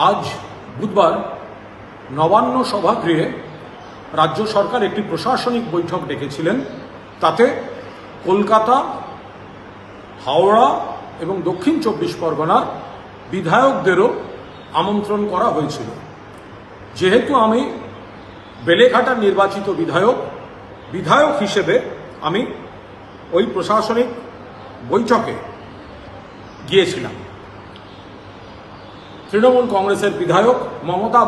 আজ বুধবার নবান্ন সভাগৃহে রাজ্য সরকার একটি প্রশাসনিক বৈঠক ডেকেছিলেন। তাতে কলকাতা, হাওড়া এবং দক্ষিণ 24 পরগনার বিধায়কদেরও আমন্ত্রণ করা হয়েছিল। যেহেতু আমি বেলেঘাটার নির্বাচিত বিধায়ক হিসেবে আমি ওই প্রশাসনিক বৈঠকে গিয়েছিলাম। তৃণমূল কংগ্রেসের বিধায়ক, মমতা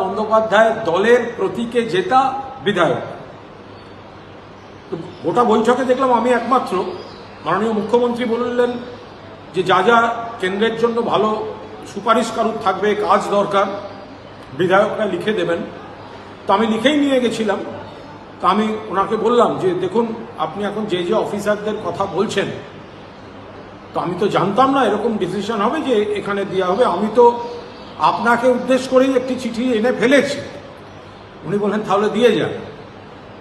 বন্দ্যোপাধ্যায়ের দলের প্রতীকে জেতা বিধায়ক। গোটা বৈঠকে দেখলাম আমি একমাত্র। মাননীয় মুখ্যমন্ত্রী বললেন যে যা যা কেন্দ্রের জন্য ভালো সুপারিশকারক থাকবে, কাজ দরকার, বিধায়করা লিখে দেবেন। তো আমি লিখেই নিয়ে গেছিলাম। তা আমি ওনাকে বললাম যে দেখুন, আপনি এখন যে যে অফিসারদের কথা বলছেন, তো আমি তো জানতাম না এরকম ডিসিশন হবে যে এখানে দেওয়া হবে। আমি তো আপনাকে উদ্দেশ্য করেই একটি চিঠি এনে ফেলেছি। উনি বললেন তাহলে দিয়ে যান।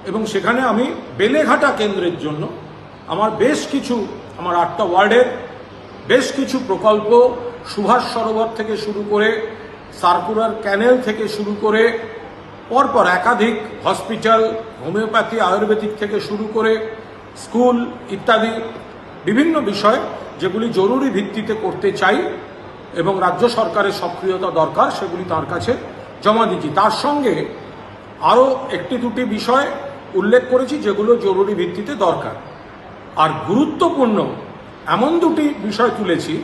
এবং সেখানে আমি বেলেঘাটা কেন্দ্রের জন্য আমার 8টা ওয়ার্ডের বেশ কিছু প্রকল্প, সুভাষ সরোবর থেকে শুরু করে সার্কুলার ক্যানেল থেকে শুরু করে পরপর একাধিক হসপিটাল, হোমিওপ্যাথি, আয়ুর্বেদিক থেকে শুরু করে স্কুল ইত্যাদি বিভিন্ন বিষয় যেগুলি জরুরি ভিত্তিতে করতে চাই এবং রাজ্য সরকারের সক্রিয়তা দরকার, সেগুলি তার কাছে জমা দিচ্ছি। তার সঙ্গে আরও একটি দুটি বিষয় উল্লেখ করেছি যেগুলো জরুরি ভিত্তিতে দরকার। আর গুরুত্বপূর্ণ এমন দুটি বিষয় তুলেছি,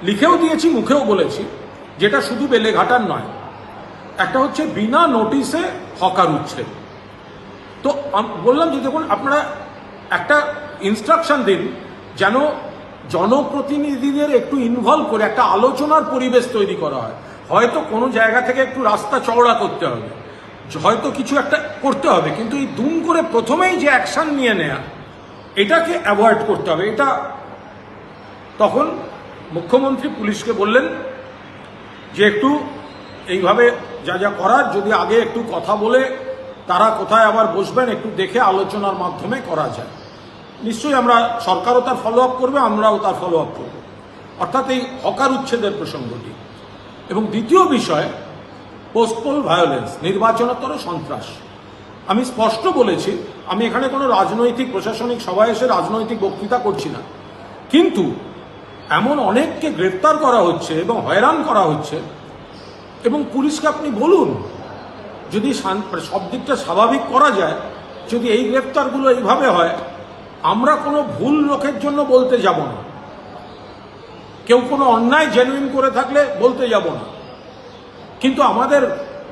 লিখেও দিয়েছি, মুখেও বলেছি, যেটা শুধু বেলেঘাটার নয়। একটা হচ্ছে বিনা নোটিশে হকার উচ্ছেদ। তো বললাম যে দেখুন, আপনারা একটা ইনস্ট্রাকশন দিন যেন জনপ্রতিনিধিদের একটু ইনভলভ করে একটা আলোচনার পরিবেশ তৈরি করা হয়। হয়তো কোনো জায়গা থেকে একটু রাস্তা চওড়া করতে হবে, হয়তো কিছু একটা করতে হবে, কিন্তু এই দুম করে প্রথমেই যে অ্যাকশন নিয়ে নেয়া, এটাকে অ্যাভয়েড করতে হবে। এটা তখন মুখ্যমন্ত্রী পুলিশকে বললেন যে একটু এইভাবে যা যা করার, যদি আগে একটু কথা বলে তারা কোথায় আবার বসবেন একটু দেখে আলোচনার মাধ্যমে করা যায়। নিশ্চয়ই আমরা, সরকারও তার ফলো আপ করবে, আমরাও তার ফলো আপ করব, অর্থাৎ এই হকার উচ্ছেদের প্রসঙ্গটি। এবং দ্বিতীয় বিষয় পোস্টপোল ভায়োলেন্স, নির্বাচনোত্তর সন্ত্রাস। আমি স্পষ্ট বলেছি, আমি এখানে কোনো রাজনৈতিক প্রশাসনিক সভায় এসে রাজনৈতিক বক্তৃতা করছি না, কিন্তু এমন অনেককে গ্রেপ্তার করা হচ্ছে এবং হয়রান করা হচ্ছে। এবং পুলিশকে আপনি বলুন, যদি সব দিকটা স্বাভাবিক করা যায়, যদি এই গ্রেপ্তারগুলো এইভাবে হয়, আমরা কোনো ভুল লোকের জন্য বলতে যাব না, কেউ কোনো অন্যায় জেনুইন করে থাকলে বলতে যাব না, কিন্তু আমাদের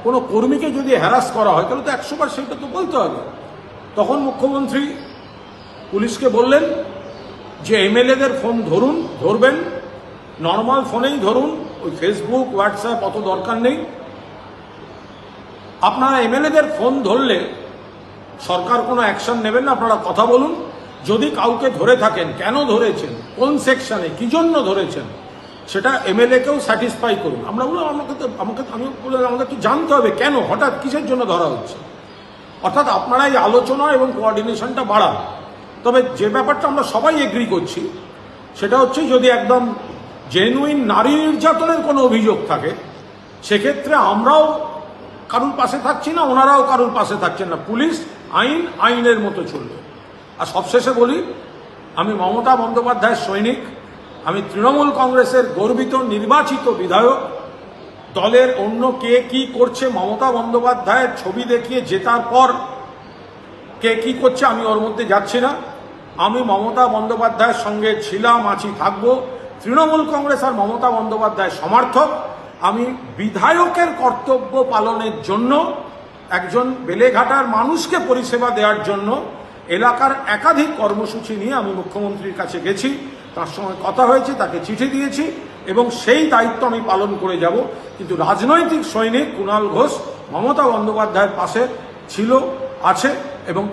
কোনো কর্মীকে যদি হ্যারাস করা হয় তাহলে তো 100 বার সেটা তো বলতে হবে। তখন মুখ্যমন্ত্রী পুলিশকে বললেন যে এমএলএদের ফোন ধরবেন, নর্মাল ফোনেই ধরুন, ওই ফেসবুক, হোয়াটসঅ্যাপ অত দরকার নেই। আপনারা এমএলএদের ফোন ধরলে সরকার কোনো অ্যাকশন নেবেন না, আপনারা কথা বলুন। যদি কাউকে ধরে থাকেন, কেন ধরেছেন, কোন সেকশনে, কি জন্য ধরেছেন, সেটা এমএলএকেও স্যাটিসফাই করুন। আমরা বললাম আমি বললাম আমাকে তো জানতে হবে কেন, হঠাৎ কিসের জন্য ধরা হচ্ছে। অর্থাৎ আপনারা এই আলোচনা এবং কোঅর্ডিনেশনটা বাড়ান। তবে যে ব্যাপারটা আমরা সবাই এগ্রি করছি, সেটা হচ্ছে যদি একদম জেনুইন নারী নির্যাতনের কোনো অভিযোগ থাকে, সেক্ষেত্রে আমরাও কারুর পাশে থাকছি না, ওনারাও কারুর পাশে থাকছেন না। পুলিশ আইনের মতো চলবে। আর সবশেষে বলি, আমি মমতা বন্দ্যোপাধ্যায়ের সৈনিক, আমি তৃণমূল কংগ্রেসের গর্বিত নির্বাচিত বিধায়ক। দলের অন্য কে কি করছে, মমতা বন্দ্যোপাধ্যায়ের ছবি দেখিয়ে জেতার পর কে কি করছে আমি ওর মধ্যে যাচ্ছি না। আমি মমতা বন্দ্যোপাধ্যায়ের সঙ্গে ছিলাম, আছি, থাকবো। তৃণমূল কংগ্রেস আর মমতা বন্দ্যোপাধ্যায়ের সমর্থক। আমি বিধায়কের কর্তব্য পালনের জন্য, একজন বেলেঘাটার মানুষকে পরিষেবা দেওয়ার জন্য এলাকার একাধিক কর্মসূচি নিয়ে আমি মুখ্যমন্ত্রীর কাছে গেছি, তার সঙ্গে কথা হয়েছে, তাকে চিঠি দিয়েছি এবং সেই দায়িত্ব আমি পালন করে যাব। কিন্তু রাজনৈতিক সৈনিক কুণাল ঘোষ মমতা বন্দ্যোপাধ্যায়ের পাশে ছিল, আছে এবং